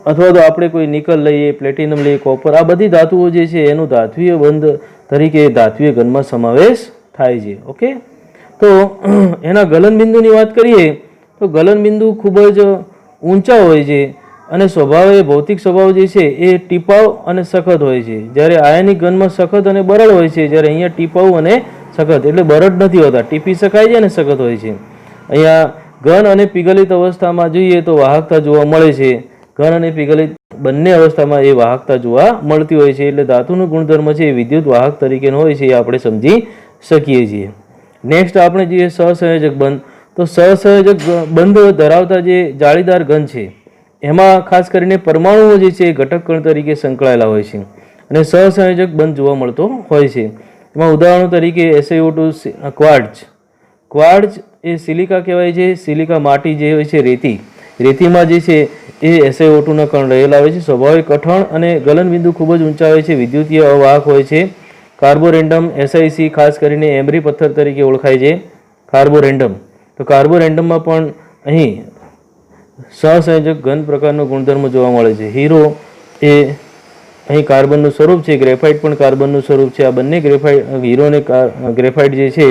અથવા તો આપણે કોઈ નિકલ લઈએ, પ્લેટિનમ લઈએ, કોપર, આ બધી ધાતુઓ જે છે એનું ધાત્વિય બંધ તરીકે ધાત્વિય ઘનમાં સમાવેશ થાય છે. ઓકે, તો એના ગલનબિંદુની વાત કરીએ તો ગલનબિંદુ ખૂબ જ ઊંચા હોય છે અને સ્વભાવે ભૌતિક સ્વભાવ જે છે એ ટીપાવ અને સખત હોય છે. જ્યારે આયનિક ઘનમાં સખત અને બરડ હોય છે, જ્યારે અહીંયા ટીપાવ અને સખત એટલે બરડ નથી હોતા, ટીપી શકાય છે અને સખત હોય છે. અહીંયા ઘન અને પીગલિત અવસ્થામાં જોઈએ તો વાહકતા જોવા મળે છે. ઘન અને પીગલિત બંને અવસ્થામાં એ વાહકતા જોવા મળતી હોય છે. એટલે ધાતુનો ગુણધર્મ છે એ વિદ્યુત વાહક તરીકેનો હોય છે, એ આપણે સમજી શકીએ છીએ. નેક્સ્ટ આપણે જોઈએ સહસંયોજક બંધ. તો સહસંયોજક બંધ ધરાવતા જે જાળીદાર ઘન છે એમાં ખાસ કરીને પરમાણુઓ જે છે એ ઘટક કણ તરીકે સંકળાયેલા હોય છે અને સહસંયોજક બંધ જોવા મળતો હોય છે. એમાં ઉદાહરણો તરીકે SiO2, ક્વાર્ટઝ એ સિલિકા કહેવાય છે. સિલિકા માટી જે હોય છે, રેતીમાં જે છે એ SiO2ના કણ રહેલા હોય છે. સ્વાભાવિક કઠણ અને ગલનબિંદુ ખૂબ જ ઊંચા હોય છે, વિદ્યુતીય અવાહક હોય છે. કાર્બોરેન્ડમ SiC ખાસ કરીને એમરી પથ્થર તરીકે ઓળખાય છે, કાર્બોરેન્ડમ. તો કાર્બોરેન્ડમમાં પણ અહીં સહસંયોજક ઘન પ્રકારનો ગુણધર્મ જોવા મળે છે. હીરો એ અહીં કાર્બનનું સ્વરૂપ છે, ગ્રેફાઇટ પણ કાર્બનનું સ્વરૂપ છે. આ બંને હીરો અને ગ્રેફાઇટ જે છે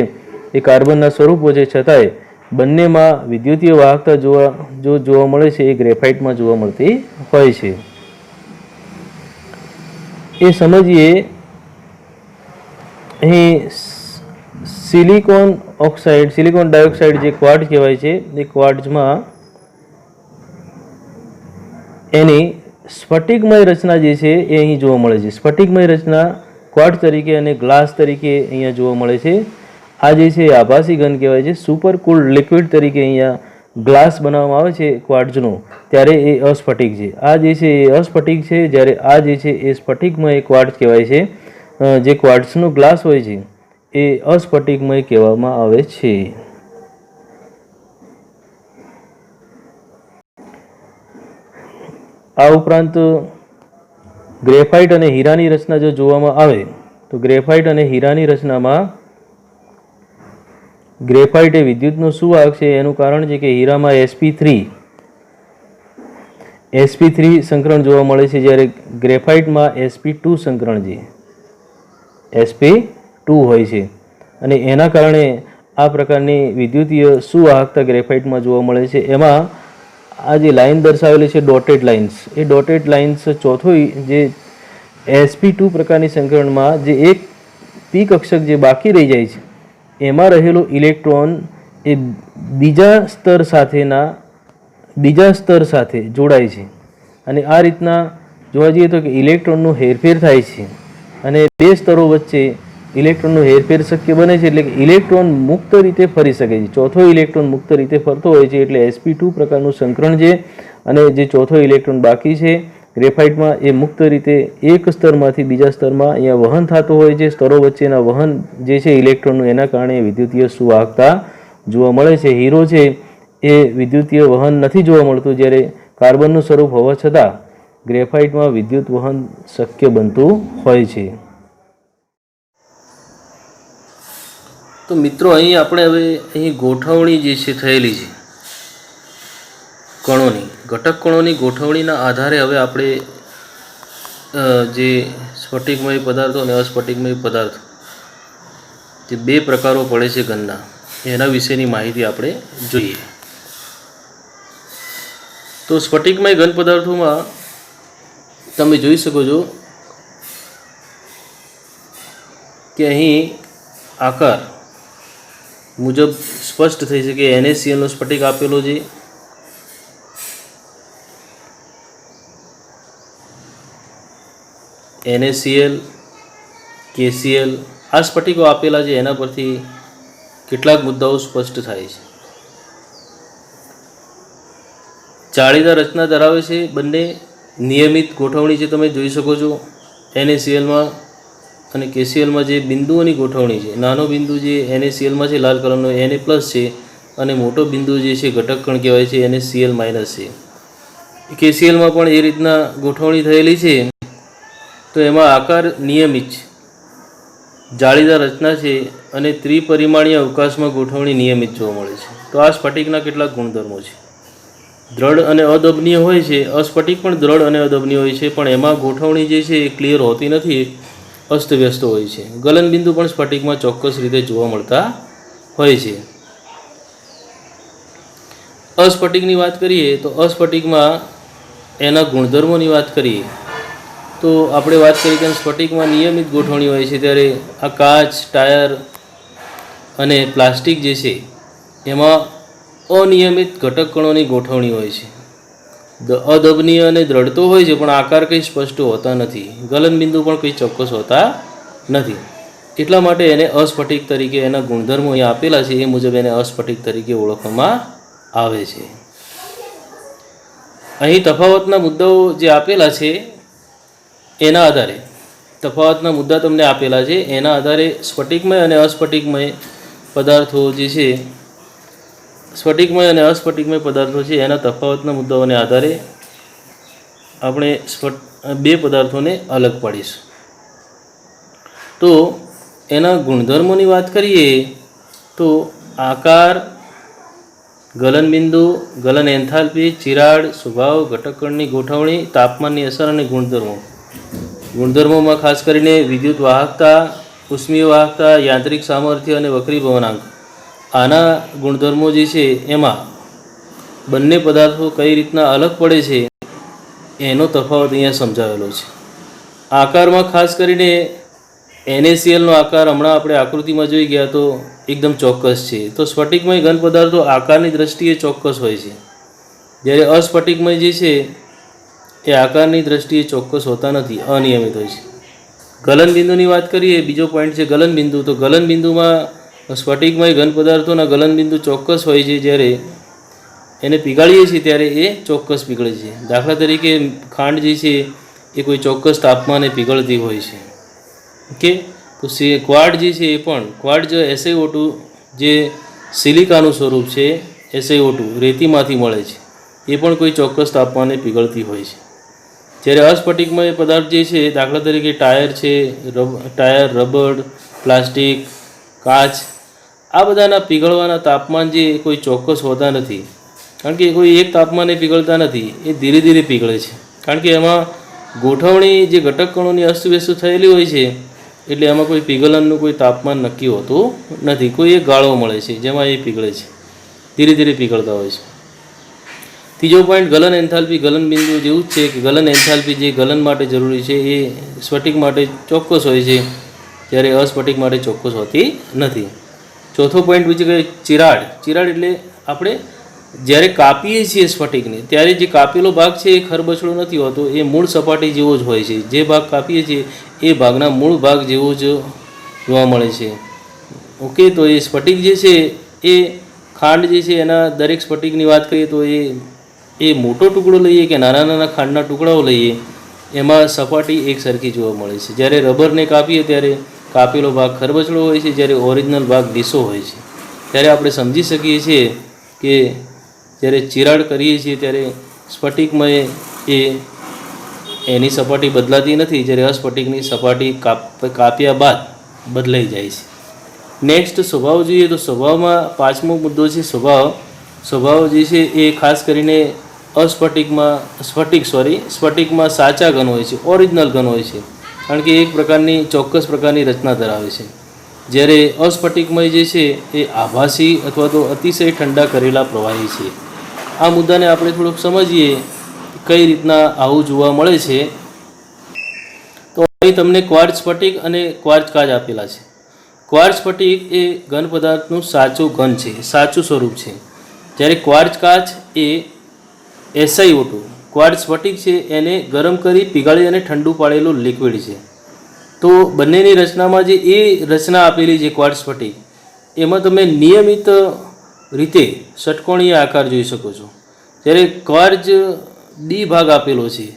એ કાર્બનના સ્વરૂપો છે, છતાંય બંનેમાં વિદ્યુતીય વાહકતા જોવા મળે છે એ ગ્રેફાઇટમાં જોવા મળતી હોય છે. એ સમજીએ. અહીં સિલિકોન ડાયોક્સાઇડ જે ક્વાર્ટઝ કહેવાય છે, એ ક્વાર્ટઝમાં એની સ્ફટિકમય રચના જે છે એ અહીં જોવા મળે છે. સ્ફટિકમય રચના ક્વાર્ટઝ તરીકે અને ગ્લાસ તરીકે અહીંયા જોવા મળે છે. આ જે છે આભાસી ઘન કહેવાય છે. સુપર કુલ્ડ લિક્વિડ તરીકે અહીંયા ગ્લાસ બનાવવામાં આવે છે ક્વાર્ટઝનો, ત્યારે એ અસ્ફટિક છે. આ જે છે એ અસ્ફટિક છે, જ્યારે આ જે છે એ સ્ફટિકમય ક્વાર્ટઝ કહેવાય છે. જે ક્વાર્ટઝનો ગ્લાસ હોય છે એ અસ્ફટિકમય કહેવામાં આવે છે. આ ઉપરાંત ગ્રેફાઇટ અને હીરાની રચના જો જોવામાં આવે તો ગ્રેફાઇટ અને હીરાની રચનામાં ગ્રેફાઇટ એ વિદ્યુતનો સુવાહક છે. એનું કારણ છે કે હીરામાં sp3 sp3 સંકરણ જોવા મળે છે, જ્યારે ગ્રેફાઇટમાં sp2 સંકરણ છે, sp2 હોય છે અને એના કારણે આ પ્રકારની વિદ્યુતીય સુવાહકતા ગ્રેફાઇટમાં જોવા મળે છે. એમાં આ જે લાઇન દર્શાવેલી છે ડોટેડ લાઇન્સ, એ ડોટેડ લાઇન્સ ચોથો જે sp2 પ્રકારની સંકરણમાં જે એક પી કક્ષક જે બાકી રહી જાય છે એમાં રહેલો ઇલેક્ટ્રોન એ બીજા સ્તર સાથે જોડાય છે અને આ રીતના જોવા જઈએ તો કે ઇલેક્ટ્રોનનો હેરફેર થાય છે અને બે સ્તરો વચ્ચે ઇલેક્ટ્રોનનો હેરફેર શક્ય બને છે, એટલે કે ઇલેક્ટ્રોન મુક્ત રીતે ફરી શકે છે. ચોથો ઇલેક્ટ્રોન મુક્ત રીતે ફરતો હોય છે, એટલે sp2 પ્રકારનું સંકરણ છે અને જે ચોથો ઇલેક્ટ્રોન બાકી છે ગ્રેફાઇટમાં એ મુક્ત રીતે એક સ્તરમાંથી બીજા સ્તરમાં અહીંયા વહન થતું હોય છે. સ્તરો વચ્ચેના વહન જે છે ઇલેક્ટ્રોનનું, એના કારણે વિદ્યુતીય સુવાહકતા જોવા મળે છે. હીરો છે એ વિદ્યુતીય વહન નથી જોવા મળતું, જ્યારે કાર્બનનું સ્વરૂપ હોવા છતાં ગ્રેફાઇટમાં વિદ્યુત વહન શક્ય બનતું હોય છે. તો મિત્રો અહીં આપણે હવે અહીં ગોઠવણી જે છે થયેલી છે કણોની, ઘટક કણોની ગોઠવણીના આધારે હવે આપણે જે સ્ફટિકમય પદાર્થો અને અસ્ફટિકમય પદાર્થો જે બે પ્રકારો પડે છે ઘનના, એના વિશેની માહિતી આપણે જોઈએ. તો સ્ફટિકમય ઘન પદાર્થોમાં તમે જોઈ શકો છો કે અહીં આકાર મુજબ સ્પષ્ટ થઈ શકે. NaCl નો સ્ફટિક આપેલો છે, NaCl, KCl આ સ્ફટિકો આપેલા છે. એના પરથી કેટલાક મુદ્દાઓ સ્પષ્ટ થાય છે. જાળીદાર રચના ધરાવે છે, બંને નિયમિત ગોઠવણી છે, તમે જોઈ શકો છો. NaClમાં અને KClમાં જે બિંદુઓની ગોઠવણી છે, નાનો બિંદુ જે NaClમાં છે લાલ કલરનો Na+ છે અને મોટો બિંદુ જે છે ઘટક કણ કહેવાય છે NaCl- છે. KClમાં પણ એ રીતના ગોઠવણી થયેલી છે. તો એમાં આકાર નિયમિત છે, જાળીદાર રચના છે અને ત્રિપરિમાણીય અવકાશમાં ગોઠવણી નિયમિત જોવા મળે છે. તો આ સ્ફટિકના કેટલાક ગુણધર્મો છે. દ્રઢ અને અદબનીય હોય છે. અસ્ફટિક પણ દ્રઢ અને અદબનીય હોય છે, પણ એમાં ગોઠવણી જે છે એ ક્લિયર હોતી નથી, અસ્તવ્યસ્ત હોય છે. ગલનબિંદુ પણ સ્ફટિકમાં ચોક્કસ રીતે જોવા મળતા હોય છે. અસ્ફટિકની વાત કરીએ તો અસ્ફટિકમાં એના ગુણધર્મોની વાત કરીએ તો આપણે વાત કરી કે સ્ફટિકમાં નિયમિત ગોઠવણી હોય છે, ત્યારે આ કાચ, ટાયર અને પ્લાસ્ટિક જે છે એમાં અનિયમિત ઘટક કણોની ગોઠવણી હોય છે. અદબનીય અને દ્રઢ તો હોય છે, પણ આકાર કંઈ સ્પષ્ટ હોતા નથી. ગલનબિંદુ પણ કંઈ ચોક્કસ હોતા નથી. એટલા માટે એને અસ્ફટિક તરીકે એના ગુણધર્મો અહીંયા આપેલા છે, એ મુજબ એને અસ્ફટિક તરીકે ઓળખવામાં આવે છે. અહીં તફાવતના મુદ્દાઓ જે આપેલા છે એના આધારે, તફાવતના મુદ્દા તમને આપેલા છે એના આધારે સ્ફટિકમય અને અસ્ફટિકમય પદાર્થો જે છે, સ્ફટિકમય અને અસ્ફટિકમય પદાર્થો છે એના તફાવતના મુદ્દાઓને આધારે આપણે બે પદાર્થોને અલગ પાડીશું. તો એના ગુણધર્મોની વાત કરીએ તો આકાર, ગલનબિંદુ, ગલન એન્થાલ્પી, ચિરાડ, સ્વભાવ, ઘટકકણની ગોઠવણી, તાપમાનની અસર અને ગુણધર્મો. ગુણધર્મોમાં ખાસ કરીને વિદ્યુત વાહકતા, ઉષ્મીય વાહકતા, યાંત્રિક સામર્થ્ય અને વક્રીભવનાંક, આના ગુણધર્મો જે છે એમાં બંને પદાર્થો કઈ રીતના અલગ પડે છે એનો તફાવત અહીંયા સમજાવેલો છે. આકારમાં ખાસ કરીને NaCl નો આકાર હમણાં આપણે આકૃતિમાં જોઈ ગયા તો એકદમ ચોક્કસ છે. તો સ્ફટિકમય ઘન પદાર્થો આકારની દ્રષ્ટિએ ચોક્કસ હોય છે, જ્યારે અસ્ફટિકમય જે છે એ આકારની દ્રષ્ટિએ ચોક્કસ હોતા નથી, અનિયમિત હોય છે. ગલનબિંદુની વાત કરીએ, બીજો પોઈન્ટ છે ગલનબિંદુ. તો ગલનબિંદુમાં સ્ફટિકમય ઘન પદાર્થોના ગલનબિંદુ ચોક્કસ હોય છે, જ્યારે એને પીગાળીએ છીએ ત્યારે એ ચોક્કસ પીગળે છે. દાખલા તરીકે ખાંડ જે છે એ કોઈ ચોક્કસ તાપમાને પીગળતી હોય છે. ઓકે, તો ક્વાર્ડ જે છે એ પણ, ક્વાર્ડ જે SiO2 જે સિલિકાનું સ્વરૂપ છે, SiO2 રેતીમાંથી મળે છે, એ પણ કોઈ ચોક્કસ તાપમાને પીગળતી હોય છે. જ્યારે અસ્ફટિકમય પદાર્થ જે છે, દાખલા તરીકે ટાયર છે, ટાયર, રબર, પ્લાસ્ટિક, કાચ, આ બધાના પીગળવાના તાપમાન જે કોઈ ચોક્કસ હોતા નથી. કારણ કે કોઈ એક તાપમાને પીગળતા નથી, એ ધીરે ધીરે પીગળે છે. કારણ કે એમાં ગોઠવણી જે ઘટક કણોની અસ્તવ્યસ્ત થયેલી હોય છે, એટલે એમાં કોઈ પીગલનનું કોઈ તાપમાન નક્કી હોતું નથી. કોઈ એક ગાળો મળે છે જેમાં એ પીગળે છે, ધીરે ધીરે પીગળતા હોય છે. ત્રીજો પોઈન્ટ ગલન એન્થાલ્પી. ગલન બિંદુ જેવું જ છે કે ગલન એન્થાલ્પી જે ગલન માટે જરૂરી છે એ સ્ફટિક માટે ચોક્કસ હોય છે, જ્યારે અસ્ફટિક માટે ચોક્કસ હોતી નથી. ચોથો પોઈન્ટ બીજો કે ચિરાડ. ચિરાડ એટલે આપણે જ્યારે કાપીએ છીએ સ્ફટિકને ત્યારે જે કાપેલો ભાગ છે એ ખરબચડો નથી હોતો, એ મૂળ સપાટી જેવો જ હોય છે. જે ભાગ કાપીએ છીએ એ ભાગના મૂળ ભાગ જેવો જ જોવા મળે છે. ઓકે, તો એ સ્ફટિક જે છે એ ખાંડ જે છે એના દરેક સ્ફટિકની વાત કરીએ તો એ મોટો ટુકડો લઈએ કે નાના નાના ખાંડના ટુકડાઓ લઈએ, એમાં સપાટી એક સરખી જોવા મળે છે. જ્યારે રબરને કાપીએ ત્યારે કાપેલો ભાગ ખરબચડો હોય છે, જ્યારે ઓરિજિનલ ભાગ લીસો હોય છે. ત્યારે આપણે સમજી શકીએ છીએ કે જ્યારે ચિરાડ કરીએ છીએ ત્યારે સ્ફટિકમાં એની સપાટી બદલાતી નથી, જ્યારે અસ્ફટિકની સપાટી કાપ્યા બાદ બદલાઈ જાય છે. નેક્સ્ટ સ્વભાવ જોઈએ તો સ્વભાવમાં પાંચમો મુદ્દો છે સ્વભાવ. સ્વભાવ જે છે એ ખાસ કરીને સ્ફટિકમાં સાચા ઘન હોય છે, ઓરિજિનલ ઘન હોય છે, કારણ કે એક પ્રકારની ચોક્કસ પ્રકારની રચના ધરાવે છે. જ્યારે અસ્ફટિકમય જે છે એ આભાસી અથવા તો અતિશય ઠંડા કરેલા પ્રવાહી છે. આ મુદ્દાને આપણે થોડુંક સમજીએ કઈ રીતના આવું જોવા મળે છે. તો અહીં તમને ક્વાર્ટઝ સ્ફટિક અને ક્વાર્ટઝ કાચ આપેલા છે. ક્વાર્ટઝ સ્ફટિક એ ઘન પદાર્થનું સાચું ઘન છે, સાચું સ્વરૂપ છે, જ્યારે ક્વાર્ટઝ કાચ એ SiO2 ક્વાર્ટઝ સ્ફટિક છે એને ગરમ કરી પીગાળી અને ઠંડુ પાડેલું લિક્વિડ છે. તો બંનેની રચનામાં જે એ રચના આપેલી છે ક્વાર્ટઝ સ્ફટિક, એમાં તમે નિયમિત રીતે ષટકોણીય આકાર જોઈ શકો છો. જ્યારે ક્વાર્ટઝ ડી ભાગ આપેલો છે,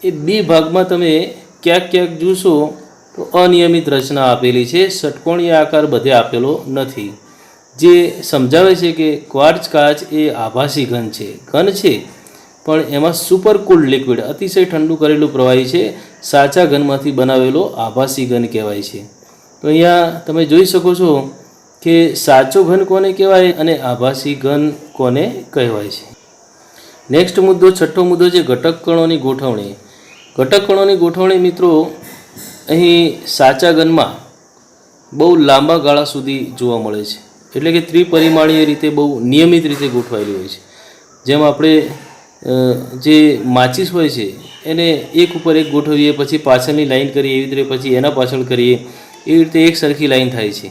એ બી ભાગમાં તમે ક્યાંક ક્યાંક જોશો તો અનિયમિત રચના આપેલી છે, ષટકોણીય આકાર બધે આપેલો નથી, જે સમજાવે છે કે ક્વાર્ટઝ કાચ એ આભાસી ઘન છે. ઘન છે પણ એમાં સુપર કુલ્ડ લિક્વિડ, અતિશય ઠંડુ કરેલું પ્રવાહી છે, સાચા ઘનમાંથી બનાવેલો આભાસી ઘન કહેવાય છે. તો અહીંયા તમે જોઈ શકો છો કે સાચો ઘન કોને કહેવાય અને આભાસી ઘન કોને કહેવાય છે. નેક્સ્ટ મુદ્દો, છઠ્ઠો મુદ્દો છે ઘટક કણોની ગોઠવણી. ઘટક કણોની ગોઠવણી મિત્રો અહીં સાચા ઘનમાં બહુ લાંબા ગાળા સુધી જોવા મળે છે, એટલે કે ત્રિપરિમાણીય રીતે બહુ નિયમિત રીતે ગોઠવાયેલી હોય છે. જેમ આપણે જે માચીસ હોય છે એને એક ઉપર એક ગોઠવીએ, પછી પાછળની લાઈન કરીએ, એવી રીતે પછી એના પાછળ કરીએ, એવી રીતે એક સરખી લાઈન થાય છે.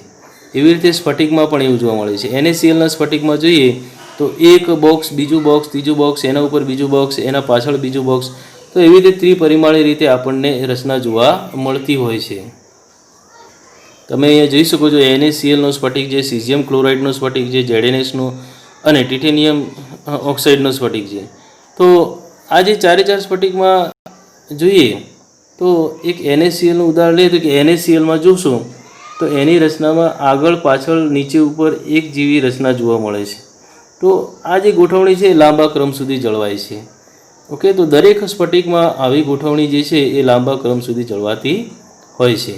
એવી રીતે સ્ફટિકમાં પણ એવું જોવા મળે છે. NaClના સ્ફટિકમાં જોઈએ તો એક બોક્સ, બીજું બોક્સ, ત્રીજું બોક્સ, એના ઉપર બીજું બોક્સ, એના પાછળ બીજું બોક્સ, તો એવી રીતે ત્રિપરિમાણીય રીતે આપણને રચના જોવા મળતી હોય છે. તમે અહીંયા જોઈ શકો છો NaClનો સ્ફટિક છે, સીઝિયમ ક્લોરાઇડનો સ્ફટિક છે, ZnSનો અને ટિટેનિયમ ઓક્સાઇડનો સ્ફટિક છે. તો આ જે ચારે ચાર સ્ફટિકમાં જોઈએ તો એક NaClનું ઉદાહરણ લઈએ તો કે NaClમાં જોશું તો એની રચનામાં આગળ પાછળ નીચે ઉપર એક જેવી રચના જોવા મળે છે. તો આ જે ગોઠવણી છે લાંબા ક્રમ સુધી જળવાય છે. ઓકે, તો દરેક સ્ફટિકમાં આવી ગોઠવણી જે છે એ લાંબા ક્રમ સુધી જળવાતી હોય છે.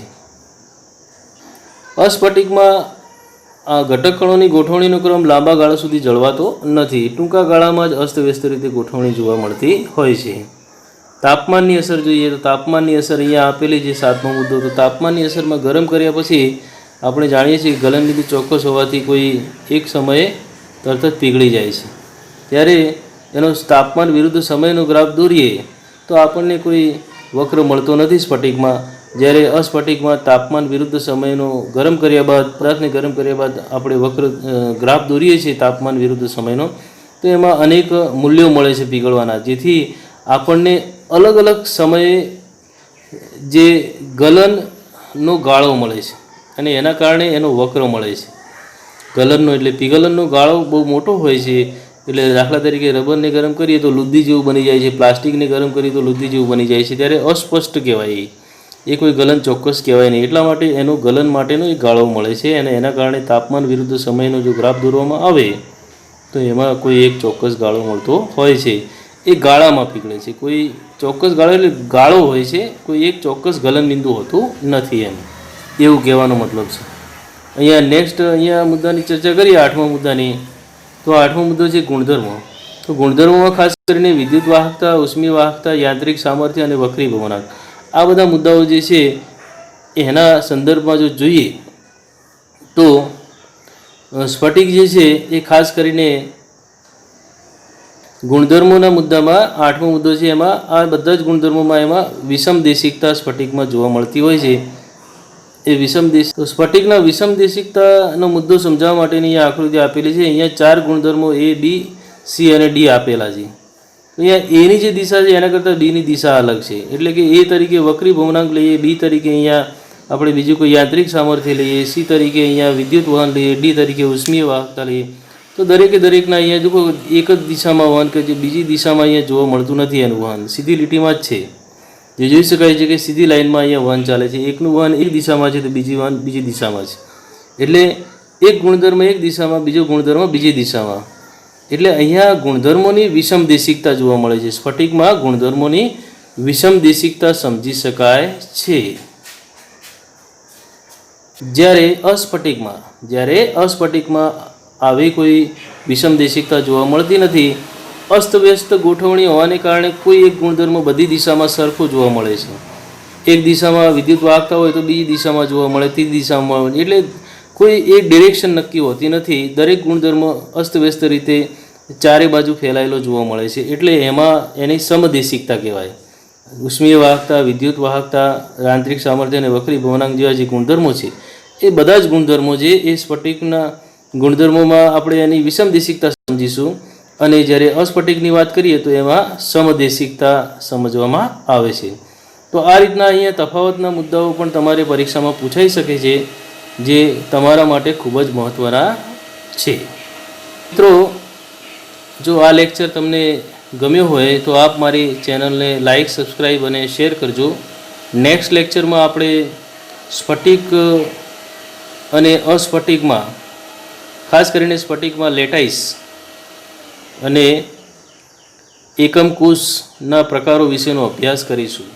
અસ્ફટિકમાં આ ઘટક કણોની ગોઠવણીનો ક્રમ લાંબા ગાળા સુધી જળવાતો નથી, ટૂંકા ગાળામાં જ અસ્તવ્યસ્ત રીતે ગોઠવણી જોવા મળતી હોય છે. તાપમાનની અસર જોઈએ તો તાપમાનની અસર અહીંયા આપેલી છે, સાતમો મુદ્દો. તો તાપમાનની અસરમાં ગરમ કર્યા પછી આપણે જાણીએ છીએ કે ગલન બિંદુ ચોક્કસ હોવાથી કોઈ એક સમયે તરત જ પીગળી જાય છે. ત્યારે એનો તાપમાન વિરુદ્ધ સમયનો ગ્રાફ દોરીએ તો આપણને કોઈ વક્ર મળતો નથી સ્ફટિકમાં. જ્યારે અસ્ફટિકમાં તાપમાન વિરુદ્ધ સમયનો ગરમ કર્યા બાદ, પદાર્થને ગરમ કર્યા બાદ આપણે વક્ર ગ્રાફ દોરીએ છીએ તાપમાન વિરુદ્ધ સમયનો, તો એમાં અનેક મૂલ્યો મળે છે પીગળવાના, જેથી આપણને અલગ અલગ સમયે જે ગલનનો ગાળો મળે છે અને એના કારણે એનો વક્ર મળે છે. ગલનનો એટલે પીગલનનો ગાળો બહુ મોટો હોય છે. એટલે દાખલા તરીકે રબરને ગરમ કરીએ તો લુદ્દી જેવું બની જાય છે, પ્લાસ્ટિકને ગરમ કરીએ તો લુદ્દી જેવું બની જાય છે. ત્યારે અસ્પષ્ટ કહેવાય, એ કોઈ ગલન ચોક્કસ કહેવાય નહીં. એટલા માટે એનો ગલન માટેનો એક ગાળો મળે છે અને એના કારણે તાપમાન વિરુદ્ધ સમયનો જો ગ્રાફ દોરવામાં આવે તો એમાં કોઈ એક ચોક્કસ ગાળો મળતો હોય છે. એ ગાળામાં પીગળે છે. કોઈ ચોક્કસ ગાળો એટલે ગાળો હોય છે, કોઈ એક ચોક્કસ ગલન બિંદુ હોતું નથી, એમ એવું કહેવાનો મતલબ છે. અહીંયા નેક્સ્ટ મુદ્દાની ચર્ચા કરીએ, આઠમા મુદ્દાની. તો આઠમો મુદ્દો છે ગુણધર્મો. તો ગુણધર્મોમાં ખાસ કરીને વિદ્યુત વાહકતા, ઉષ્મી વાહકતા, યાંત્રિક સામર્થ્ય અને વક્રી ભવનાંક, આ બધા મુદ્દાઓ જે છે એના સંદર્ભમાં જો જોઈએ તો સ્ફટિક જે છે એ ખાસ કરીને ગુણધર્મોના મુદ્દામાં 8મો મુદ્દો છે, એમાં આ બધા જ ગુણધર્મોમાં એમાં વિષમ દેશિકતા સ્ફટિકમાં જોવા મળતી હોય છે. એ વિષમ દેશ તો સ્ફટિકના વિષમ દેશિકતાનો મુદ્દો સમજાવવા માટેની અહીંયા આકૃતિ આપેલી છે. અહીંયા 4 ગુણધર્મો A, B, C અને D આપેલા છે. તો અહીંયા એની જે દિશા છે એના કરતાં ડીની દિશા અલગ છે, એટલે કે એ તરીકે વક્રી ભવનાંક લઈએ, બી તરીકે અહીંયા આપણે બીજું કોઈ યાંત્રિક સામર્થ્ય લઈએ, સી તરીકે અહીંયા વિદ્યુત વહન લઈએ, ડી તરીકે ઉષ્મીય વાહકતા લઈએ. તો દરેકના અહીંયા જો એક જ દિશામાં વહન કે જે બીજી દિશામાં અહીંયા જોવા મળતું નથી, એનું વહન સીધી લીટીમાં જ છે. જે જોઈ શકાય છે કે સીધી લાઇનમાં અહીંયા વહન ચાલે છે, એકનું વહન એક દિશામાં છે તો બીજી વહન બીજી દિશામાં છે. એટલે એક ગુણધર્મ એક દિશામાં, બીજો ગુણધર્મ બીજી દિશામાં. એટલે અહીંયા ગુણધર્મોની વિષમ દેશિકતા જોવા મળે છે. સ્ફટિકમાં ગુણધર્મોની વિષમ દેશિકતા સમજી શકાય છે. જ્યારે અસ્ફટિકમાં આવી કોઈ વિષમ દેશિકતા જોવા મળતી નથી. અસ્તવ્યસ્ત ગોઠવણી હોવાને કારણે કોઈ એક ગુણધર્મ બધી દિશામાં સરખો જોવા મળે છે. એક દિશામાં વિદ્યુત વાહકતા હોય તો બીજી દિશામાં જોવા મળે, ત્રીજી દિશામાં મળે. એટલે કોઈ એક ડિરેક્શન નક્કી હોતી નથી. દરેક ગુણધર્મ અસ્તવ્યસ્ત રીતે ચારે બાજુ ફેલાયેલો જોવા મળે છે. એટલે એમાં એની સમદેશિકતા કહેવાય. ઉષ્મીય વાહકતા, વિદ્યુત વાહકતા, યાંત્રિક સામર્થ્ય અને વક્રી ભવનાંક જેવા જે ગુણધર્મો છે એ બધા જ ગુણધર્મો છે એ સ્ફટિકના ગુણધર્મોમાં આપણે એની વિષમ દેશિકતા સમજીશું. અને જ્યારે અસ્ફટિકની વાત કરીએ તો એમાં સમદેશિકતા સમજવામાં આવે છે. તો આ રીતના અહીંયા તફાવતના મુદ્દાઓ પણ તમારે પરીક્ષામાં પૂછાઈ શકે છે, જે તમારા માટે ખૂબ જ મહત્ત્વના છે. મિત્રો, જો આ લેક્ચર તમને ગમ્યો હોય તો આપ મારી ચેનલને લાઇક, સબસ્ક્રાઈબ અને શેર કરજો. નેક્સ્ટ લેક્ચરમાં આપણે સ્ફટિક અને અસ્ફટિકમાં, ખાસ કરીને સ્ફટિકમાં લેટાઇસ અને એકમ કુશના પ્રકારો વિશેનો અભ્યાસ કરીશું.